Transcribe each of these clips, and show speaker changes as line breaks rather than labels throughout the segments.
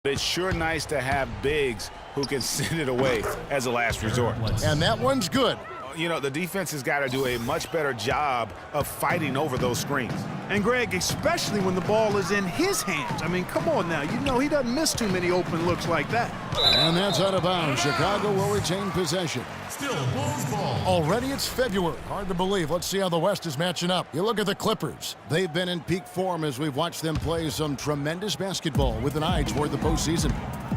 It's sure nice to have bigs who can send it away as a last resort.
And that one's good.
You know, the defense has got to do a much better job of fighting over those screens.
And, Greg, especially when the ball is in his hands. I mean, come on now. You know he doesn't miss too many open looks like that.
And that's out of bounds. Chicago will retain possession.
Still Bulls ball.
Already it's February. Hard to believe. Let's see how the West is matching up. You look at the Clippers. They've been in peak form as we've watched them play some tremendous basketball with an eye toward the postseason.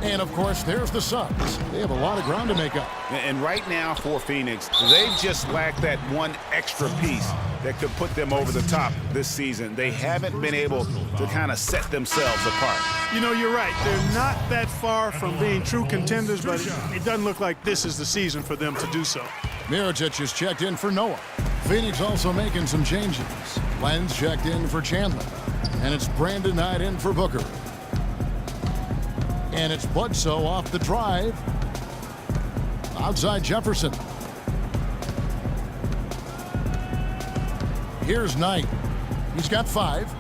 And, of course, there's the Suns. They have a lot of ground to make up.
And right now for Phoenix, they've just lacked that one extra piece that could put them over the top this season. They haven't been able to kind of set themselves apart.
You know, you're right. They're not that far from being true contenders, but it doesn't look like this is the season for them to do so.
Mirotic is checked in for Noah. Phoenix also making some changes. Lenz checked in for Chandler. And it's Brandon Knight in for Booker. And it's Bledsoe off the drive. Outside Jefferson. Here's Knight. He's got 5.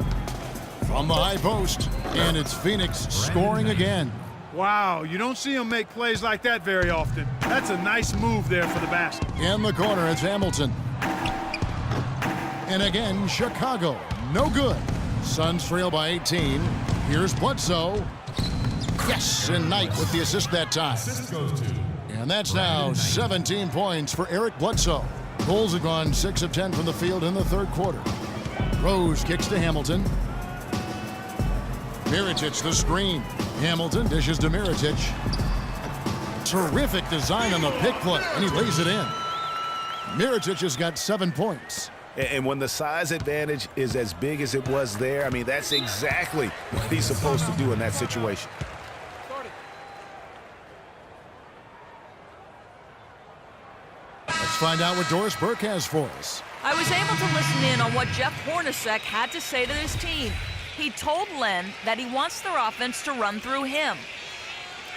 From the high post. And it's Phoenix scoring again.
Wow, you don't see him make plays like that very often. That's a nice move there for the basket.
In the corner, it's Hamilton. And again, Chicago. No good. Suns trail by 18. Here's Bledsoe. Yes, and Knight with the assist that time. And that's now 17 points for Eric Bledsoe. Bulls have gone 6 of 10 from the field in the third quarter. Rose kicks to Hamilton. Mirotic the screen. Hamilton dishes to Mirotic. Terrific design on the pick play, and he lays it in. Mirotic has got 7 points.
And when the size advantage is as big as it was there, I mean, that's exactly what he's supposed to do in that situation.
Let's find out what Doris Burke has for us.
I was able to listen in on what Jeff Hornacek had to say to his team. He told Len that he wants their offense to run through him.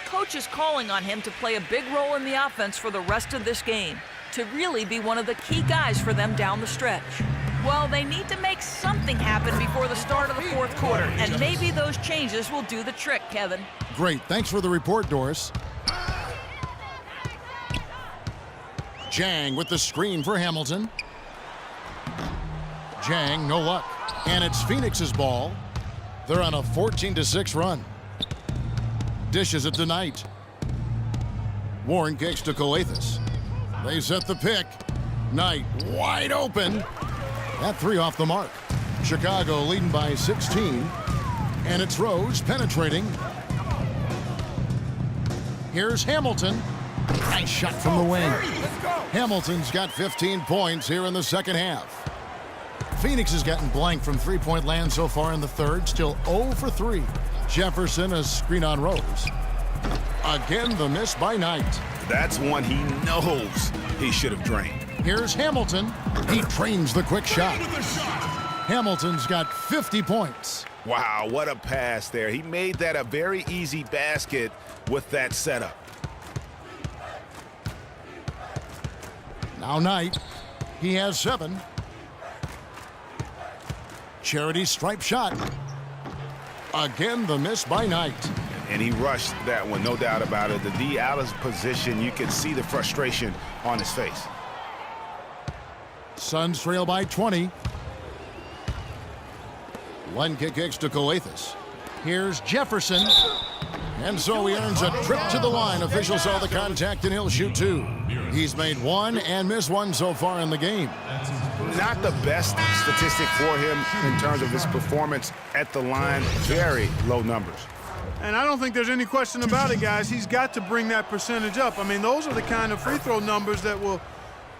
Coach is calling on him to play a big role in the offense for the rest of this game, to really be one of the key guys for them down the stretch. Well, they need to make something happen before the start of the fourth quarter, and maybe those changes will do the trick, Kevin.
Great. Thanks for the report, Doris. Jang with the screen for Hamilton. Jang, no luck. And it's Phoenix's ball. They're on a 14-6 run. Dishes it to Knight. Warren kicks to Calathes. They set the pick. Knight wide open. That 3 off the mark. Chicago leading by 16. And it's Rose penetrating. Here's Hamilton. Nice shot from the wing. Hamilton's got 15 points here in the second half. Phoenix has gotten blank from three-point land so far in the third. Still 0 for 3. Jefferson, a screen on Rose. Again, the miss by Knight.
That's one he knows he should have drained.
Here's Hamilton. He trains the quick shot. Hamilton's got 50 points.
Wow, what a pass there. He made that a very easy basket with that setup.
Now Knight. He has 7. Charity stripe shot. Again, the miss by Knight.
And he rushed that one, no doubt about it. The D out of position, you can see the frustration on his face.
Suns trail by 20. One kick kicks to Calathes. Here's Jefferson. And so he earns a trip to the line. Officials saw the contact and he'll shoot 2. He's made 1 and missed 1 so far in the game.
Not the best statistic for him in terms of his performance at the line. Very low numbers.
And I don't think there's any question about it, guys. He's got to bring that percentage up. I mean, those are the kind of free throw numbers that will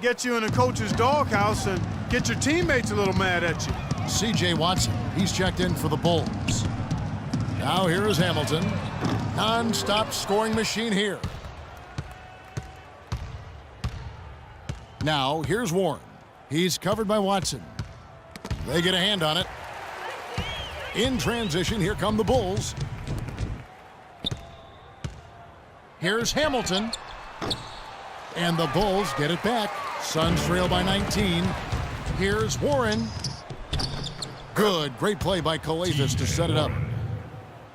get you in a coach's doghouse and get your teammates a little mad at you.
C.J. Watson, he's checked in for the Bulls. Now here is Hamilton. Non-stop scoring machine here. Now here's Warren. He's covered by Watson. They get a hand on it. In transition, here come the Bulls. Here's Hamilton. And the Bulls get it back. Suns trail by 19. Here's Warren. Good. Great play by Calathes to set it up.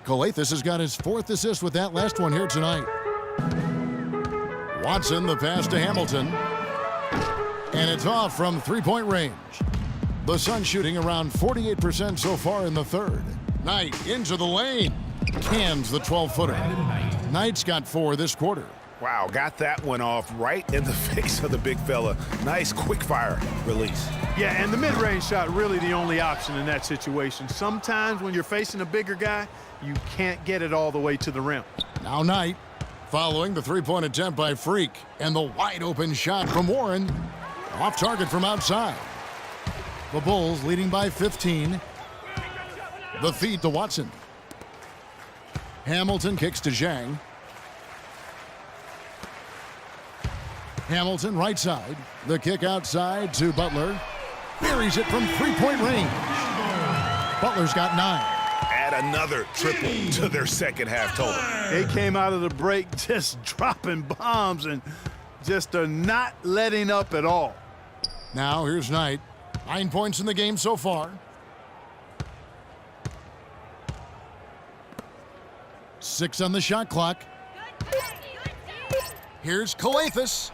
Calathes has got his 4th assist with that last one here tonight. Watson, the pass to Hamilton. And it's off from three-point range. The Suns shooting around 48% so far in the third. Knight into the lane. Cans the 12-footer. Knight's got 4 this quarter.
Wow, got that one off right in the face of the big fella. Nice quick-fire release.
Yeah, and the mid-range shot really the only option in that situation. Sometimes when you're facing a bigger guy, you can't get it all the way to the rim.
Now Knight following the three-point attempt by Freak. And the wide-open shot from Warren. Off target from outside. The Bulls leading by 15. The feed to Watson. Hamilton kicks to Zhang. Hamilton right side. The kick outside to Butler. Buries it from three-point range. Butler's got 9.
Add another triple to their second half total.
They came out of the break just dropping bombs and just are not letting up at all.
Now here's Knight. 9 points in the game so far. 6 on the shot clock. Here's Calathes.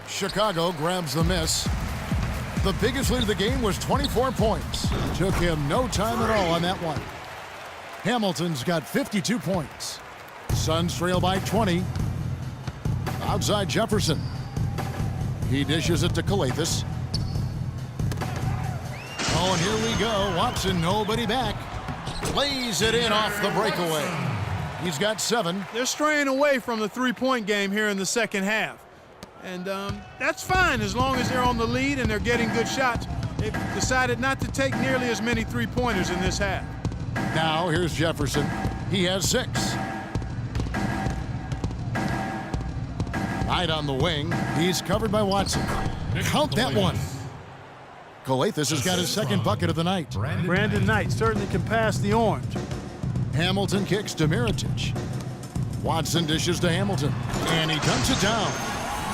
Chicago grabs the miss. The biggest lead of the game was 24 points. Took him no time at all on that one. Hamilton's got 52 points. Suns trail by 20. Outside Jefferson. He dishes it to Calathes. Oh, and here we go. Watson, nobody back. Plays it in off the breakaway. He's got 7.
They're straying away from the three-point game here in the second half. And that's fine as long as they're on the lead and they're getting good shots. They've decided not to take nearly as many three-pointers in this half.
Now here's Jefferson. He has 6. Knight on the wing. He's covered by Watson. Count that one. Calathes has got his second bucket of the night.
Brandon Knight certainly can pass the orange.
Hamilton kicks to Mirotic. Watson dishes to Hamilton. And he dunks it down.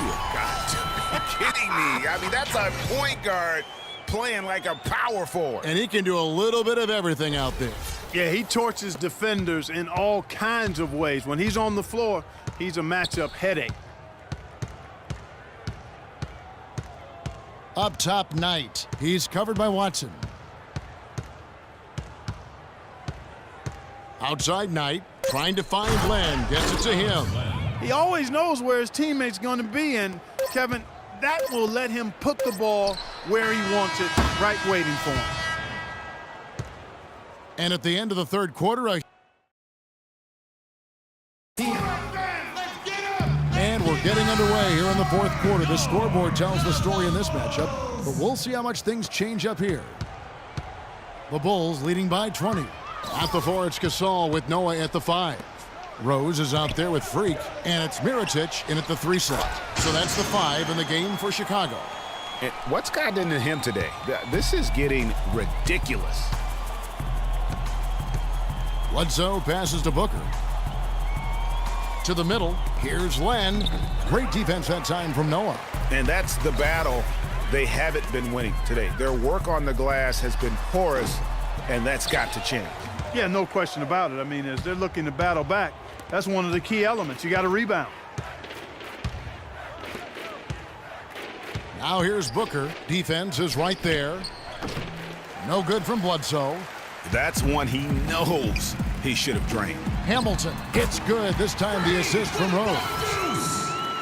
You've got to be kidding me. I mean, that's a point guard playing like a power forward.
And he can do a little bit of everything out there.
Yeah, he torches defenders in all kinds of ways. When he's on the floor, he's a matchup headache.
Up top, Knight. He's covered by Watson. Outside, Knight. Trying to find Len. Gets it to him.
He always knows where his teammate's going to be, and, Kevin, that will let him put the ball where he wants it, right waiting for him.
And at the end of the third quarter, and we're getting underway here in the fourth quarter. The scoreboard tells the story in this matchup, but we'll see how much things change up here. The Bulls leading by 20. At the 4, it's Gasol with Noah at the 5. Rose is out there with Freak, and it's Mirotic in at the 3 slot. So that's the 5 in the game for Chicago.
And what's gotten into him today? This is getting ridiculous.
Bledsoe passes to Booker. To the middle, here's Len. Great defense that time from Noah.
And that's the battle they haven't been winning today. Their work on the glass has been porous, and that's got to change.
Yeah, no question about it. I mean, as they're looking to battle back, that's one of the key elements. You got to rebound.
Now here's Booker. Defense is right there. No good from Bledsoe.
That's one he knows he should have drained.
Hamilton hits good. This time the assist from Rose.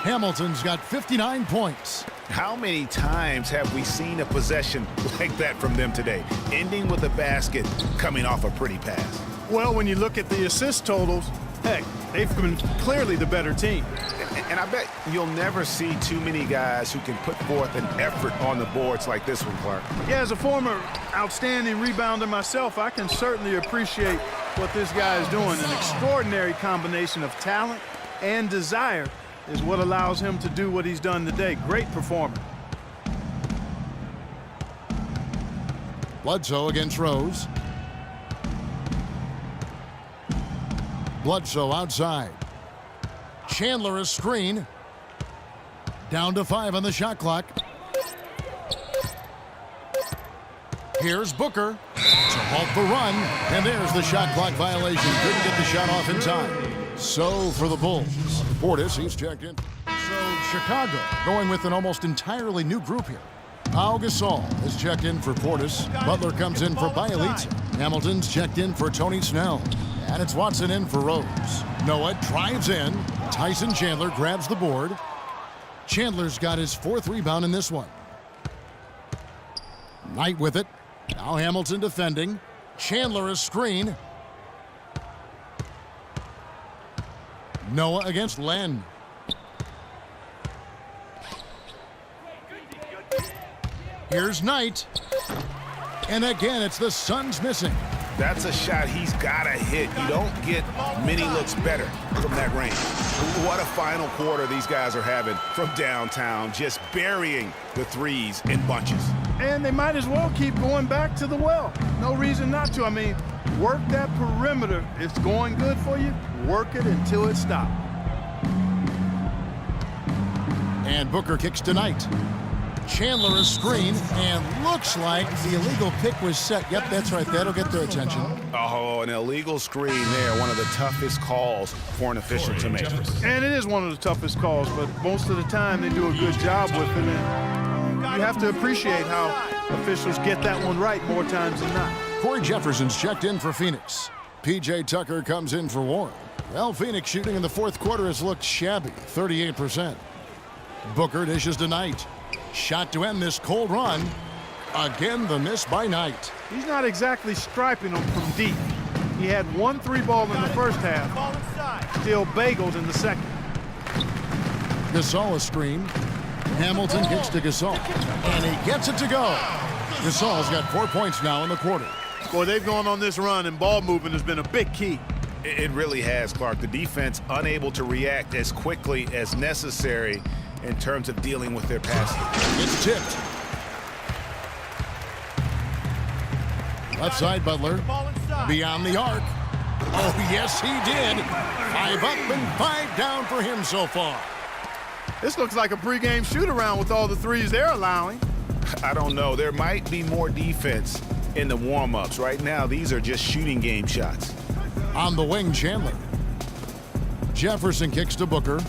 Hamilton's got 59 points.
How many times have we seen a possession like that from them today, ending with a basket coming off a pretty pass?
Well, when you look at the assist totals, heck, they've been clearly the better team.
And I bet you'll never see too many guys who can put forth an effort on the boards like this one, Clark.
Yeah, as a former outstanding rebounder myself, I can certainly appreciate what this guy is doing. An extraordinary combination of talent and desire is what allows him to do what he's done today. Great performance.
Bledsoe against Rose. Bledsoe outside. Chandler is screen. Down to 5 on the shot clock. Here's Booker. to halt the run, and there's the shot clock violation. Couldn't get the shot off in time. So for the Bulls, Portis, he's checked in. So Chicago going with an almost entirely new group here. Pau Gasol is checked in for Portis. Butler comes in for Bjelica. Hamilton's checked in for Tony Snell. And it's Watson in for Rose. Noah drives in. Tyson Chandler grabs the board. Chandler's got his 4th rebound in this one. Knight with it. Now Hamilton defending. Chandler a screen. Noah against Len. Here's Knight. And again, it's the Suns missing.
That's a shot he's got to hit. You don't get many looks better from that range. What a final quarter these guys are having from downtown, just burying the threes in bunches.
And they might as well keep going back to the well. No reason not to. I mean, work that perimeter. It's going good for you. Work it until it stops.
And Booker kicks to Knight. Chandler a screen, and looks like the illegal pick was set. Yep, that's right. That'll get their attention.
Oh, an illegal screen there. One of the toughest calls for an official to make.
And it is one of the toughest calls, but most of the time they do a good job with it. And you have to appreciate how officials get that one right more times than not.
Corey Jefferson's checked in for Phoenix. P.J. Tucker comes in for Warren. Well, Phoenix shooting in the 4th quarter has looked shabby, 38%. Booker dishes to Knight. Shot to end this cold run. Again, the miss by Knight.
He's not exactly striping them from deep. He had 1 3-ball in the first half, still bagels in the second.
Gasol a screen. Hamilton kicks to Gasol, and he gets it to go. Gasol's got 4 points now in the quarter.
Boy, they've gone on this run, and ball movement has been a big key.
It really has, Clark. The defense unable to react as quickly as necessary in terms of dealing with their passing.
It's tipped. Left side, Butler. Beyond the arc. Oh, yes, he did. 5 up and 5 down for him so far.
This looks like a pregame shoot-around with all the threes they're allowing.
I don't know. There might be more defense in the warm-ups. Right now, these are just shooting game shots.
On the wing, Chandler. Jefferson kicks to Booker.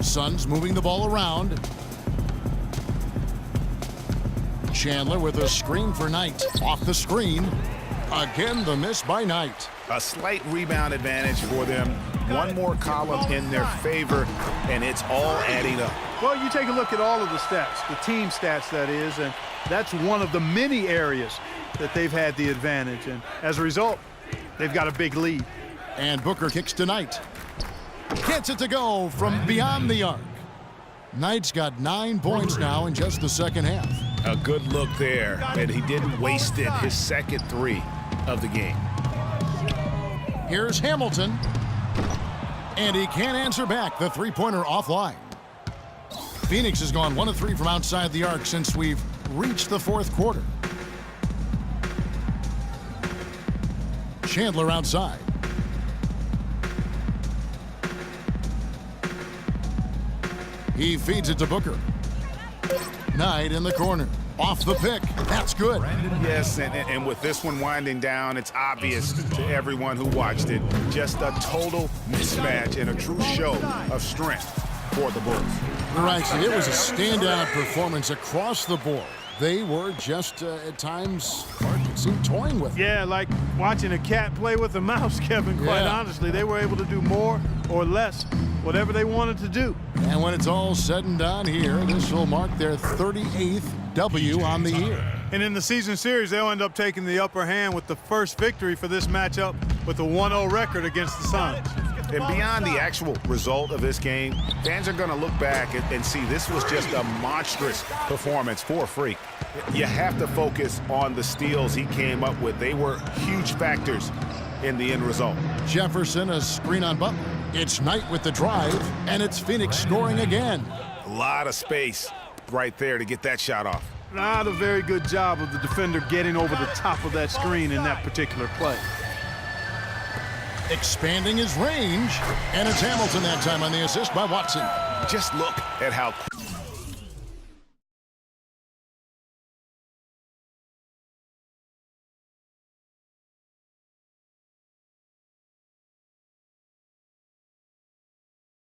Suns moving the ball around. Chandler with a screen for Knight. Off the screen. Again, the miss by Knight.
A slight rebound advantage for them. One more column in their favor, and it's all adding up.
Well, you take a look at all of the stats, the team stats, that is, and that's one of the many areas that they've had the advantage. And as a result, they've got a big lead.
And Booker kicks to Knight. Gets it to go from beyond the arc. Knight's got 9 points now in just the second half.
A good look there, and he didn't waste it. His second 3 of the game.
Here's Hamilton. And he can't answer back. The 3-pointer offline. Phoenix has gone 1 of 3 from outside the arc since we've reached the 4th quarter. Chandler outside. He feeds it to Booker. Knight in the corner. Off the pick. That's good.
Yes, and with this one winding down, it's obvious to everyone who watched it. Just a total mismatch and a true show of strength for the Bulls.
Right, so it was a standout performance across the board. They were just, at times, it seemed toying with it.
Yeah, like watching a cat play with a mouse, Kevin, quite honestly. They were able to do more or less, whatever they wanted to do.
And when it's all said and done here, this will mark their 38th W on the year.
And in the season series, they'll end up taking the upper hand with the first victory for this matchup with a 1-0 record against the Suns.
And beyond the actual result of this game, fans are going to look back and see this was just a monstrous performance for Freak. You have to focus on the steals he came up with. They were huge factors in the end result.
Jefferson, a screen on Butler. It's Knight with the drive, and it's Phoenix scoring again.
A lot of space right there to get that shot off.
Not a very good job of the defender getting over the top of that screen in that particular play.
Expanding his range, and it's Hamilton that time on the assist by Watson.
Just look at how